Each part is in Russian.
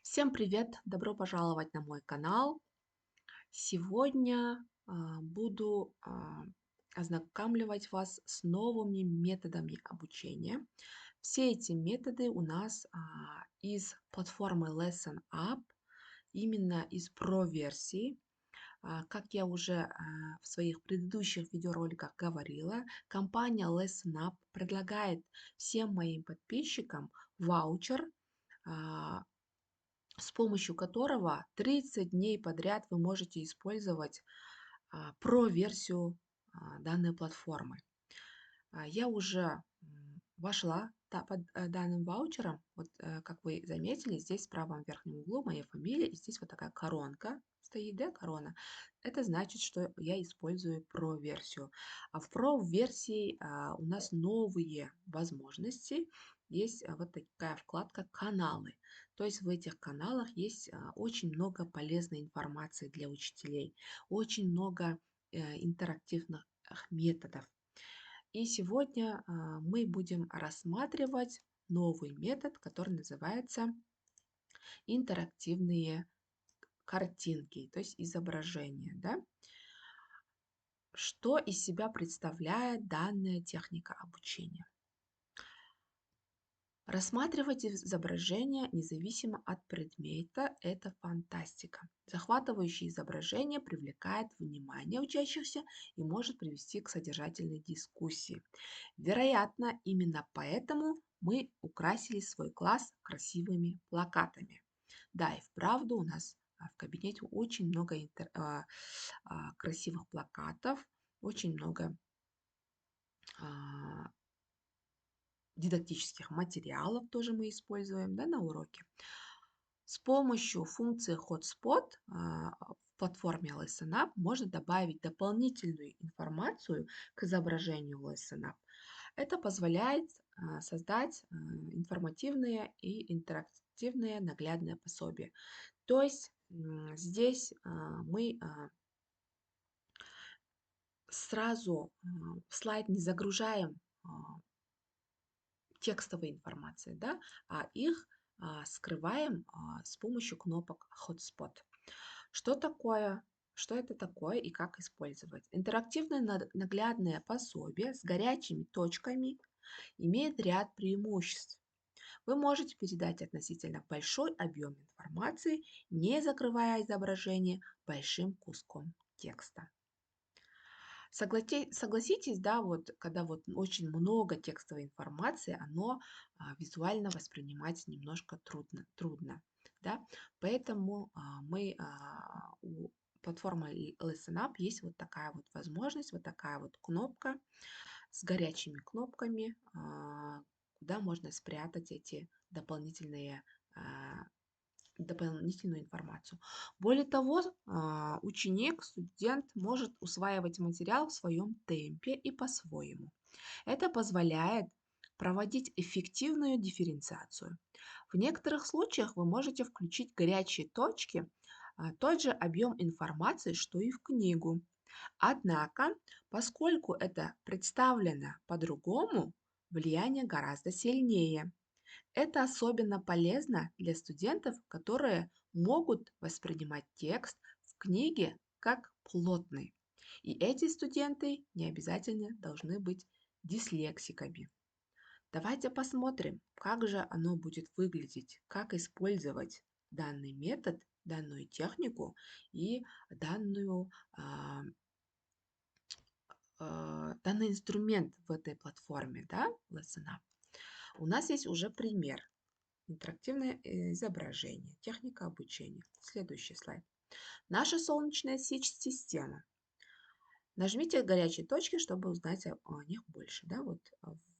Всем привет! Добро пожаловать на мой канал. Сегодня буду ознакомливать вас с новыми методами обучения. Все эти методы у нас из платформы Lesson Up, именно из Pro-версии. Как я уже в своих предыдущих видеороликах говорила, компания Lesson Up предлагает всем моим подписчикам ваучер, а, с помощью которого 30 дней подряд вы можете использовать про-версию данной платформы. Я уже вошла под данным ваучером. Вот как вы заметили, здесь в правом верхнем углу моя фамилия, и здесь вот такая коронка стоит, да, корона. Это значит, что я использую про-версию. А в про-версии у нас новые возможности. Есть вот такая вкладка «Каналы». То есть в этих каналах есть очень много полезной информации для учителей, очень много интерактивных методов. И сегодня мы будем рассматривать новый метод, который называется интерактивные картинки, то есть изображения. Да? Что из себя представляет данная техника обучения? Рассматривать изображение независимо от предмета – это фантастика. Захватывающее изображение привлекает внимание учащихся и может привести к содержательной дискуссии. Вероятно, именно поэтому мы украсили свой класс красивыми плакатами. Да, и вправду у нас в кабинете очень много красивых плакатов, очень много а, дидактических материалов тоже мы используем, да, на уроке. С помощью функции Hotspot в платформе ListenUp можно добавить дополнительную информацию к изображению ListenUp. Это позволяет создать информативные и интерактивные наглядные пособия. То есть здесь мы сразу в слайд не загружаем текстовой информации, да, а их скрываем с помощью кнопок Hotspot. Что такое? Что это такое и как использовать? Интерактивное наглядное пособие с горячими точками имеет ряд преимуществ. Вы можете передать относительно большой объем информации, не закрывая изображение большим куском текста. Согласитесь, да, вот когда вот очень много текстовой информации, оно визуально воспринимать немножко трудно, да, поэтому у платформы Listen Up есть вот такая вот возможность, вот такая вот кнопка с горячими кнопками, куда можно спрятать эти дополнительную информацию. Более того, ученик, студент может усваивать материал в своем темпе и по-своему. Это позволяет проводить эффективную дифференциацию. В некоторых случаях вы можете включить горячие точки, тот же объем информации, что и в книгу. Однако, поскольку это представлено по-другому, влияние гораздо сильнее. Это особенно полезно для студентов, которые могут воспринимать текст в книге как плотный. И эти студенты не обязательно должны быть дислексиками. Давайте посмотрим, как же оно будет выглядеть, как использовать данный метод, данную технику и данный инструмент в этой платформе, да, Lesson Up. У нас есть уже пример. Интерактивное изображение, техника обучения. Следующий слайд. Наша Солнечная система. Нажмите горячие точки, чтобы узнать о них больше. Да? Вот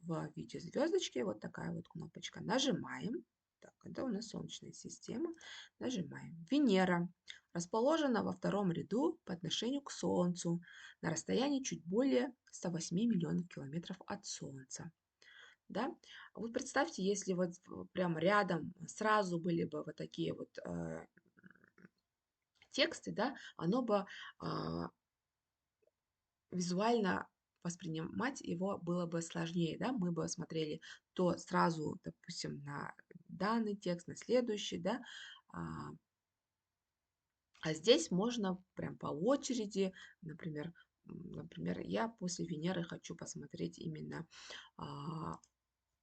в виде звездочки вот такая вот кнопочка. Нажимаем. Так, это у нас Солнечная система. Нажимаем. Венера расположена во втором ряду по отношению к Солнцу на расстоянии чуть более 108 миллионов километров от Солнца. Да? Вот представьте, если вот прямо рядом сразу были бы вот такие вот тексты, да, оно бы визуально воспринимать его было бы сложнее, да, мы бы смотрели то сразу, допустим, на данный текст, на следующий, да, А здесь можно прям по очереди, например, я после Венеры хочу посмотреть именно, а,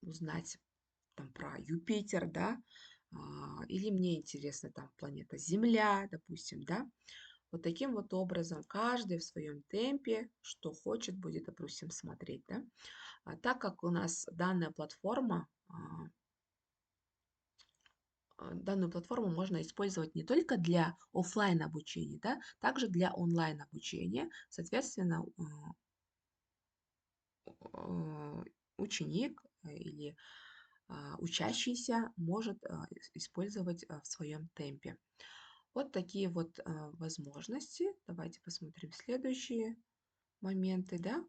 узнать там про Юпитер, да, или мне интересна там планета Земля, допустим, да. Вот таким вот образом каждый в своем темпе, что хочет, будет, допустим, смотреть, да. Так как у нас данную платформу можно использовать не только для оффлайн обучения, да, также для онлайн обучения. Соответственно, ученик или учащийся может использовать в своем темпе. Вот такие вот возможности. Давайте посмотрим следующие моменты, да.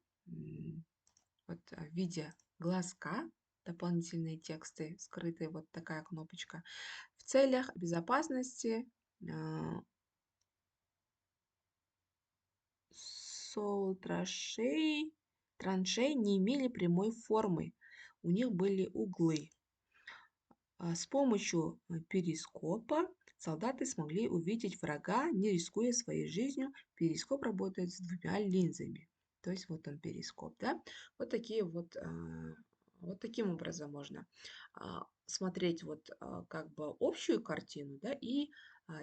Вот в виде глазка дополнительные тексты, скрытые, вот такая кнопочка. В целях безопасности траншей не имели прямой формы, у них были углы. С помощью перископа солдаты смогли увидеть врага, не рискуя своей жизнью. Перископ работает с двумя линзами. То есть вот он перископ, да? Вот такие вот, вот таким образом можно смотреть вот как бы общую картину, да, и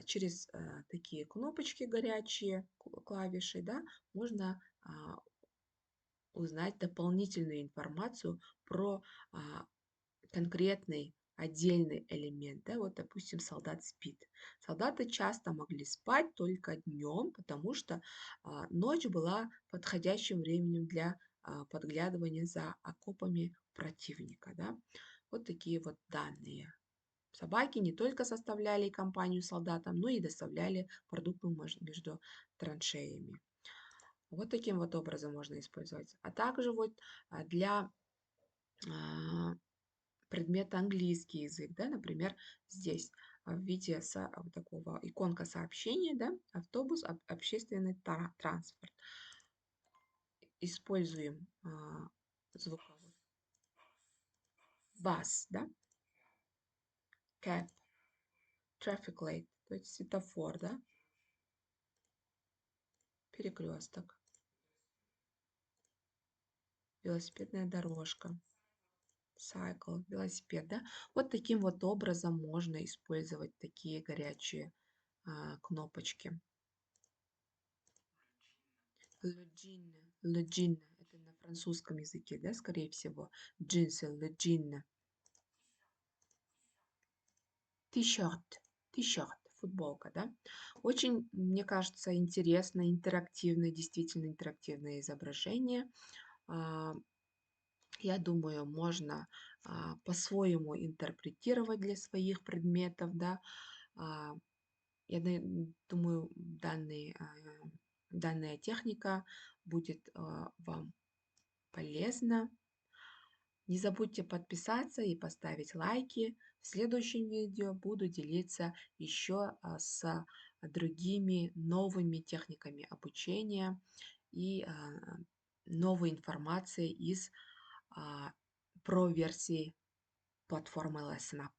через такие кнопочки горячие, клавиши, да, можно узнать дополнительную информацию про а, конкретный отдельный элемент, да, вот, допустим, солдат спит. Солдаты часто могли спать только днем, потому что ночь была подходящим временем для подглядывания за окопами противника, да. Вот такие вот данные. Собаки не только составляли компанию солдатам, но и доставляли продукты между траншеями. Вот таким вот образом можно использовать. А также вот для а, предмета английский язык, да, например, здесь в виде вот такого иконка сообщения, да, автобус, общественный транспорт. Используем звуковой бас, да, cab, traffic light, то есть светофор, да, перекресток, велосипедная дорожка, cycle, велосипед, да. Вот таким вот образом можно использовать такие горячие кнопочки. Le jean. Это на французском языке, да, скорее всего. Джинсы, le jean. T-shirt, футболка, да. Очень, мне кажется, интересно, интерактивное, действительно интерактивное изображение. А, Я думаю, можно по-своему интерпретировать для своих предметов, да. А, думаю, данная техника будет вам полезна. Не забудьте подписаться и поставить лайки. В следующем видео буду делиться еще с другими новыми техниками обучения и новой информацией из про версии платформы LessonUp.